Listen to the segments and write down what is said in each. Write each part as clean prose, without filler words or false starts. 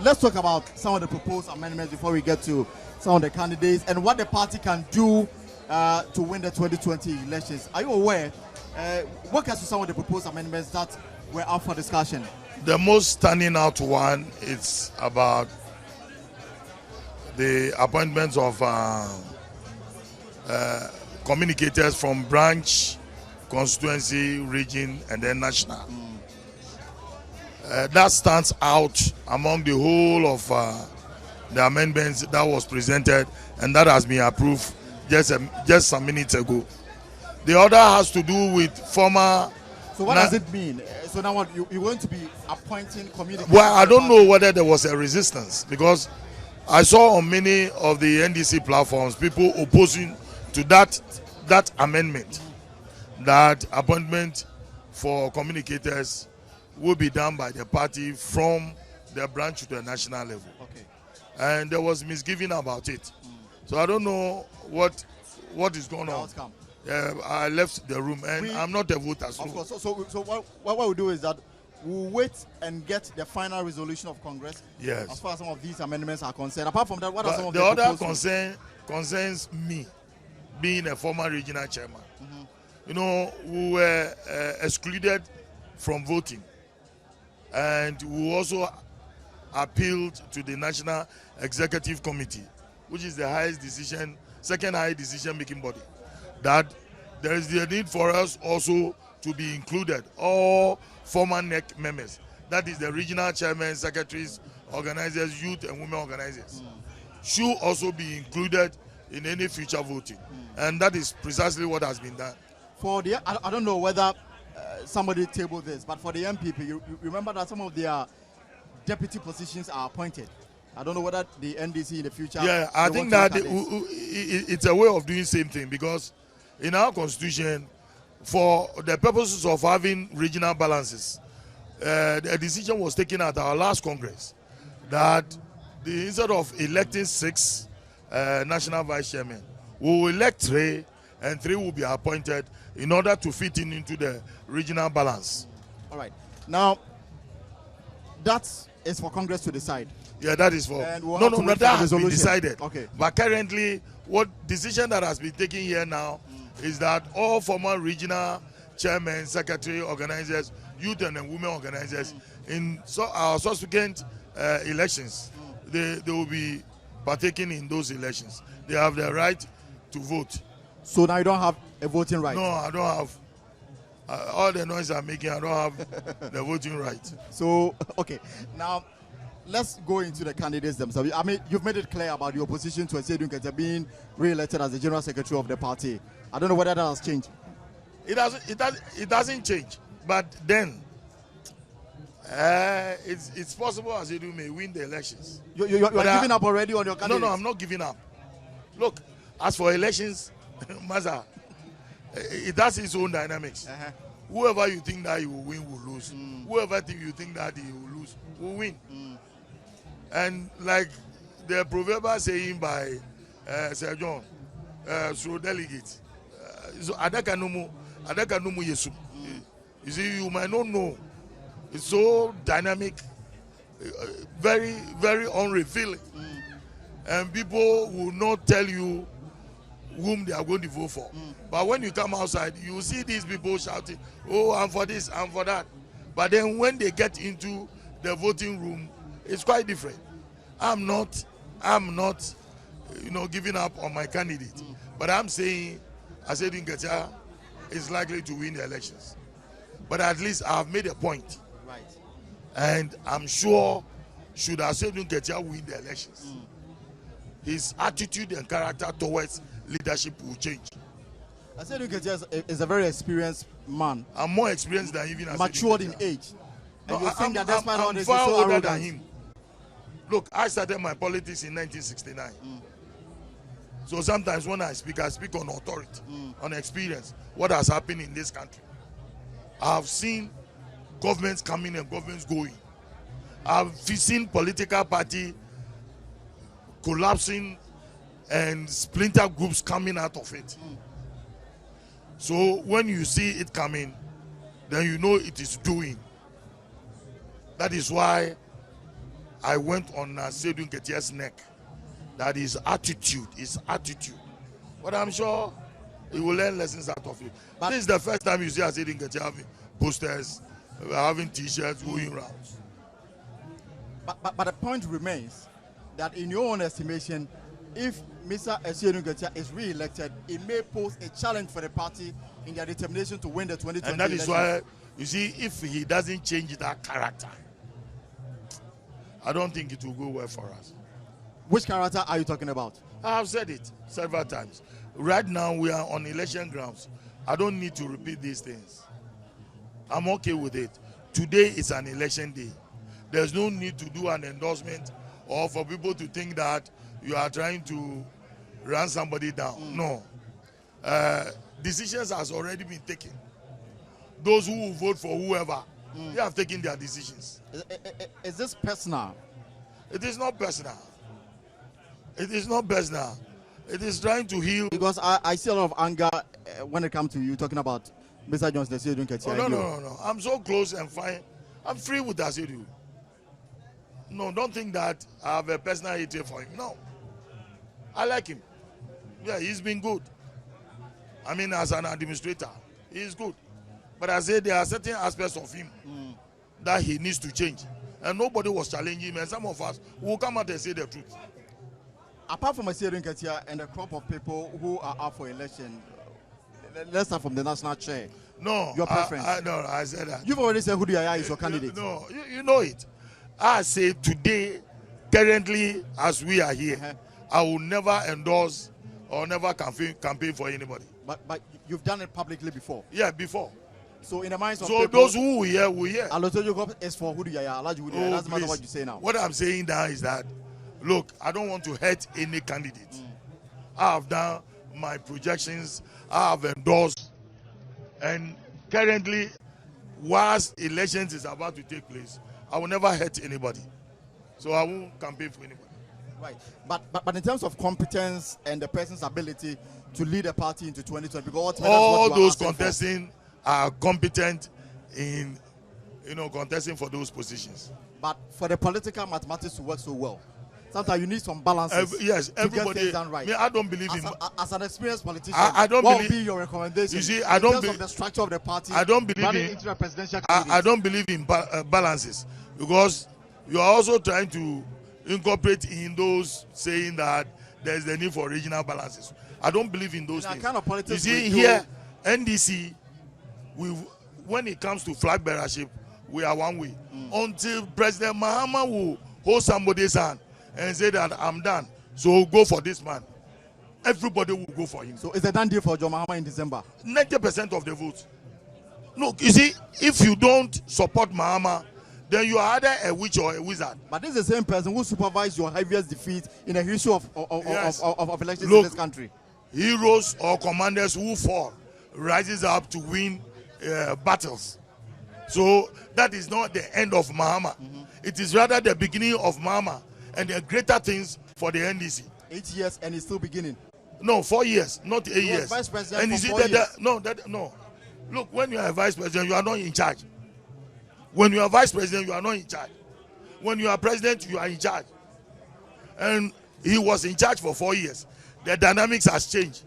let's talk about some of the proposed amendments before we get to some of the candidates and what the party can do to win the 2020 elections. Are you aware? Walk us through some of the proposed amendments that were up for discussion. The most standing out one is about the appointments of communicators from branch, constituency, region, and then national. That stands out among the whole of the amendments that was presented, and that has been approved just some minutes ago. The other has to do with former. So what does it mean? So now what, you're going to be appointing communicators? Well, I don't know whether there was a resistance, because I saw on many of the NDC platforms people opposing to that amendment, that appointment for communicators will be done by the party from the branch to the national level. Okay. And there was misgiving about it. So I don't know what is going on. Outcome. I left the room, and I'm not a voter. Of course. So what we'll do is that we'll wait and get the final resolution of Congress. Yes. As far as some of these amendments are concerned. Apart from that, what are some of the the other concerns me, being a former regional chairman. You know, we were excluded from voting, and we also appealed to the National Executive Committee, which is the highest decision, second highest decision-making body, that there is the need for us also to be included, all former NEC members, that is the regional chairmen, secretaries, organizers, youth and women organizers, should also be included in any future voting. And that is precisely what has been done. For the, I don't know whether somebody tabled this, but for the MPP, you remember that some of their deputy positions are appointed. I don't know whether the NDC in the future. Yeah, I think that it's a way of doing the same thing, because in our constitution, for the purposes of having regional balances, a decision was taken at our last Congress that instead of electing 6 national vice chairmen, we will elect 3, and 3 will be appointed in order to fit into the regional balance. All right. Now, that is for Congress to decide. Yeah, that is for. We'll no, that has been decided. Okay. But currently, what decision that has been taken here now is that all former regional chairmen, secretary, organizers, youth and women organizers, in our subsequent elections, they will be partaking in those elections. They have the right to vote. So now you don't have a voting right? No, I don't have. All the noise I'm making, I don't have the voting right. So, okay. Now, let's go into the candidates themselves. I mean, you've made it clear about your opposition to Asiedu Nketia being re-elected as the general secretary of the party. I don't know whether that has changed. It doesn't change. But then, it's possible Asiedu may win the elections. You're giving up already on your candidates? No, I'm not giving up. Look, as for elections, Maza, it has its own dynamics. Whoever you think that he will win will lose. Whoever you think that he will lose will win. And like the proverbial saying by Sir John, through delegates, so Adakanumu Yesu. You see, you might not know. It's so dynamic, very, very unrevealing. And people will not tell you whom they are going to vote for. But when you come outside, you see these people shouting, oh, I'm for this, I'm for that. But then when they get into the voting room, it's quite different. I'm not, giving up on my candidate. But I'm saying Asiedu Nketia is likely to win the elections. But at least I've made a point. Right. And I'm sure, should Asiedu Nketia win the elections, his attitude and character towards leadership will change. Asiedu Nketia is a very experienced man. I'm more experienced than even Asiedu matured in Nketia. age. No, And you think that that's why I'm is far so older arrogant? than him. Look, I started my politics in 1969. So sometimes when I speak on authority, on experience, what has happened in this country. I've seen governments coming and governments going. I've seen political party collapsing and splinter groups coming out of it. So when you see it coming, then you know it is doing. That is why I went on Asiedu Nketia's neck. That is attitude. But I'm sure he will learn lessons out of it. But this is the first time you see Asiedu Nketia having posters, having T-shirts, going rounds. But the point remains that in your own estimation, if Mr. Asiedu Nketia is re-elected, it may pose a challenge for the party in their determination to win the 2020 And that is elections. why, you see, if he doesn't change that character, I don't think it will go well for us. Which character are you talking about? I have said it several times. Right now, we are on election grounds. I don't need to repeat these things. I'm okay with it. Today is an election day. There's no need to do an endorsement or for people to think that you are trying to run somebody down. No. Decisions has already been taken. Those who will vote for whoever, they have taken their decisions. Is this personal? It is not personal. It is not personal. It is trying to heal. Because I see a lot of anger when it comes to you talking about Mr. Johnson Asiedu Nketia. Oh, no. I'm so close and fine. I'm free with Asiedu. No, don't think that I have a personal hatred for him. No. I like him. Yeah, he's been good. I mean, as an administrator, he's good. But I say there are certain aspects of him that he needs to change. And nobody was challenging him. And some of us will come out and say the truth. Apart from Asiedu Nketia and the crop of people who are up for election, let's start from the national chair. No, your preference. I said that. You've already said who is your candidate. No, you know it. I say today, currently, as we are here, I will never endorse or never campaign for anybody. But you've done it publicly before. Yeah, before. So in the minds of so people, those who will hear. Allotey Jacobs is for Huduyaya. It doesn't matter what you say now. What I'm saying now is that, look, I don't want to hurt any candidate. I have done my projections. I have endorsed. And currently, whilst elections is about to take place, I will never hurt anybody. So I won't campaign for anybody. Right. But in terms of competence and the person's ability to lead a party into 2020, because all those contesting are competent in contesting for those positions. But for the political mathematics to work so well, sometimes you need some balances. Yes, everybody. To get things done right. I don't believe as an experienced politician, I don't what believe, would be your recommendation? You see, in terms of the structure of the party. I don't believe into a presidential I don't believe in balances, because you are also trying to incorporate in those saying that there is the need for regional balances. I don't believe in those things. Kind of politics you see, here, NDC, when it comes to flag bearership, we are one way. Until President Mahama will hold somebody's hand and say that I'm done, so go for this man, everybody will go for him. So is a done deal for John Mahama in December? 90% of the votes. Look, you see, if you don't support Mahama, then you are either a witch or a wizard. But this is the same person who supervised your heaviest defeat in the history of elections in this country. Heroes or commanders who fall rises up to win battles. So that is not the end of Mahama. It is rather the beginning of Mahama and the greater things for the NDC. 8 years and it's still beginning. No, 4 years, not 8 years. Vice president and you for see no. Look, when you are a vice president, you are not in charge. When you are vice president, you are not in charge. When you are president, you are in charge. And he was in charge for 4 years. The dynamics has changed.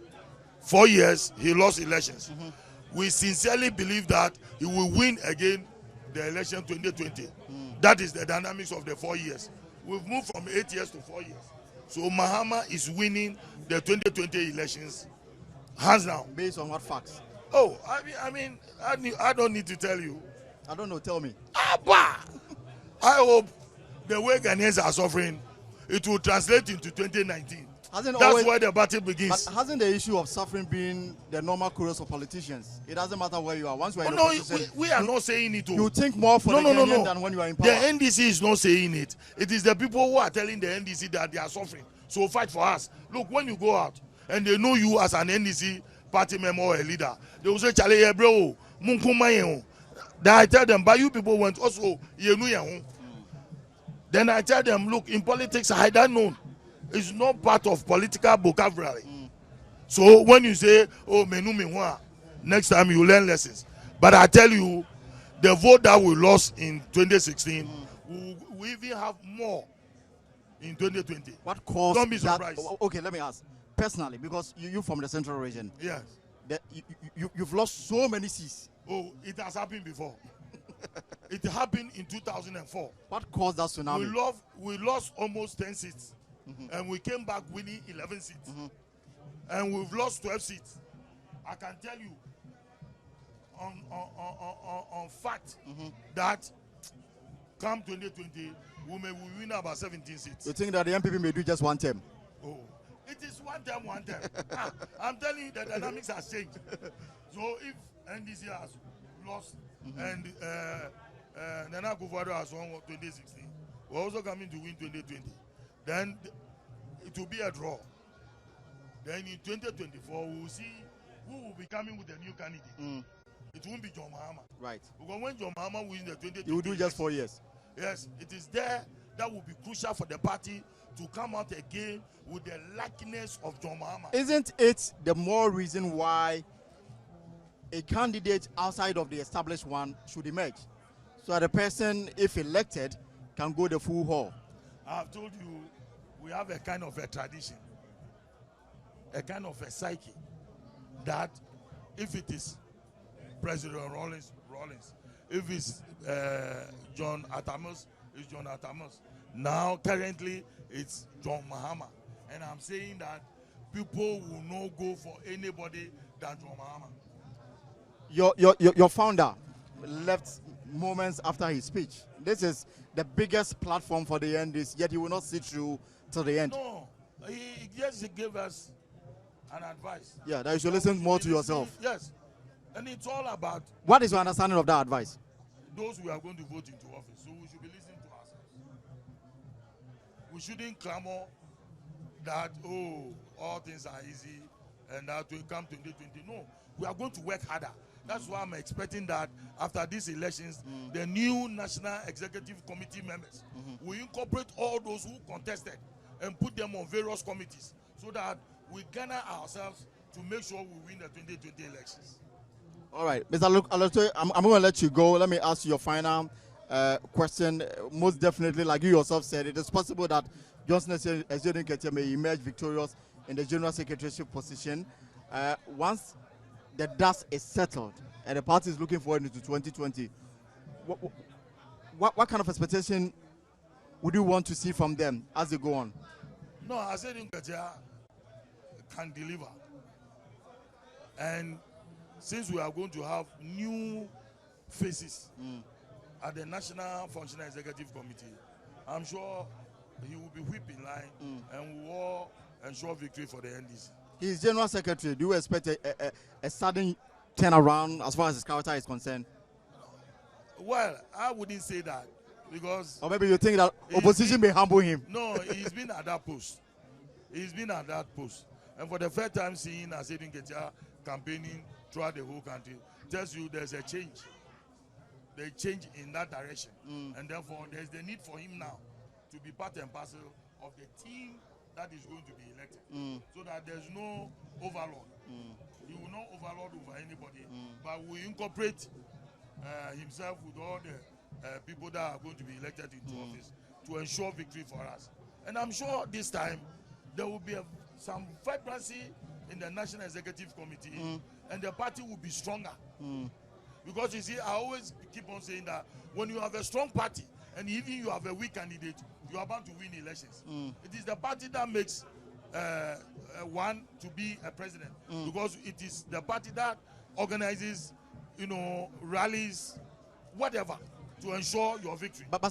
4 years, he lost elections. We sincerely believe that he will win again the election 2020. That is the dynamics of the 4 years. We've moved from 8 years to 4 years. So Mahama is winning the 2020 elections hands down. Based on what facts? Oh, I don't need to tell you. I don't know, tell me. I hope the way Ghanaians are suffering, it will translate into 2019. That's where the battle begins. But hasn't the issue of suffering been the normal course of politicians? It doesn't matter where you are. Once we are in opposition, we are not saying it. You think more for the Ghanaian than when you are in power. The NDC is not saying it. It is the people who are telling the NDC that they are suffering. So fight for us. Look, when you go out and they know you as an NDC party member or a leader, they will say, "Chale, bro, munkumaye." Then I tell them, but you people went also, then I tell them, look, in politics, I don't know. It's not part of political vocabulary. So when you say, oh, menu minwa, next time you learn lessons. But I tell you, the vote that we lost in 2016, we will even have more in 2020. What caused Don't be that? surprised. Okay, let me ask personally, because you from the central region. Yes. You've lost so many seats. Oh, it has happened before. It happened in 2004. What caused that tsunami? We lost almost 10 seats, and we came back winning 11 seats, and we've lost 12 seats. I can tell you on fact that come 2020, we may win about 17 seats. You think that the MPP may do just one term? Oh, it is one term. I'm telling you, the dynamics has changed. So if NDC has lost and Nana Akufo-Addo has won 2016, we're also coming to win 2020. Then it will be a draw. Then in 2024, we will see who will be coming with a new candidate. It won't be John Mahama. Right. Because when John Mahama wins the 2020, he will do just 4 years. Yes, it is there that will be crucial for the party to come out again with the likeness of John Mahama. Isn't it the more reason why a candidate outside of the established one should emerge, so that the person, if elected, can go the full haul? I've told you, we have a kind of a tradition, a kind of a psyche, that if it is President Rawlings, if it's John Atamos, it's John Atamos. Now, currently, it's John Mahama. And I'm saying that people will not go for anybody than John Mahama. Your founder left moments after his speech. This is the biggest platform for the NDC, yet he will not sit through till the end. No, he just gave us an advice. Yeah, that you should listen more to yourself. Yes, and it's all about... What is your understanding of that advice? Those we are going to vote into office, so we should be listening to ourselves. We shouldn't clamor that, oh, all things are easy and that will come 2020. No, we are going to work harder. That's why I'm expecting that after these elections, the new National Executive Committee members will incorporate all those who contested and put them on various committees so that we gather ourselves to make sure we win the 2020 elections. All right, Mr. Allotey, I'm going to let you go. Let me ask you your final question. Most definitely, like you yourself said, it is possible that Johnson Asiedu Nketia may emerge victorious in the General Secretaryship position. Once the dust is settled and the party is looking forward into 2020, what kind of expectation would you want to see from them as they go on? No, Asiedu Nketia can deliver. And since we are going to have new faces at the National Functional Executive Committee, I'm sure he will be whipped in line and we will all ensure victory for the NDC. He's General Secretary. Do you expect a sudden turnaround as far as his character is concerned? Well, I wouldn't say that because... Or maybe you think that opposition may humble him. No, he's been at that post. He's been at that post. And for the first time seeing Asiedu Nketia campaigning throughout the whole country, tells you there's a change. There's a change in that direction. And therefore, there's the need for him now to be part and parcel of the team that is going to be elected. So that there's no overlord. He will not overlord over anybody, but will incorporate himself with all the people that are going to be elected into office to ensure victory for us. And I'm sure this time there will be some vibrancy in the National Executive Committee and the party will be stronger. Because you see, I always keep on saying that when you have a strong party and even you have a weak candidate, you are bound to win elections. It is the party that makes one to be a president, because it is the party that organizes, rallies, whatever, to ensure your victory. But